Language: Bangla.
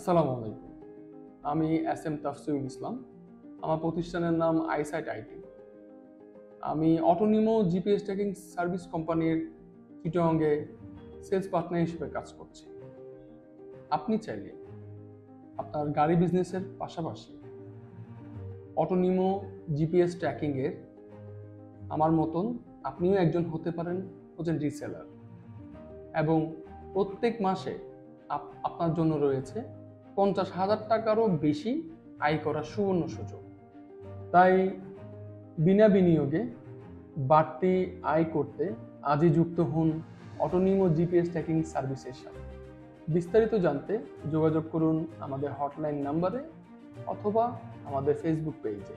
আসসালামু আলাইকুম। আমি এস এম তাফসিরুল ইসলাম। আমার প্রতিষ্ঠানের নাম আইসাইট আইটি। আমি অটোনিমো জিপিএস ট্র্যাকিং সার্ভিস কোম্পানির চিটাগংয়ে সেলস পার্টনার হিসেবে কাজ করছি। আপনি চাইলে আপনার গাড়ি বিজনেসের পাশাপাশি অটোনিমো জিপিএস ট্র্যাকিংয়ের আমার মতন আপনিও একজন হতে পারেন, হচ্ছেন রিসেলার, এবং প্রত্যেক মাসে আপনার জন্য রয়েছে 50,000 টাকারও বেশি আয় করার সুবর্ণ সুযোগ। তাই বিনা বিনিয়োগে বাড়তি আয় করতে আজই যুক্ত হন অটোনিমো জিপিএস ট্র্যাকিং সার্ভিসের সাথে। বিস্তারিত জানতে যোগাযোগ করুন আমাদের হটলাইন নাম্বারে অথবা আমাদের ফেসবুক পেজে।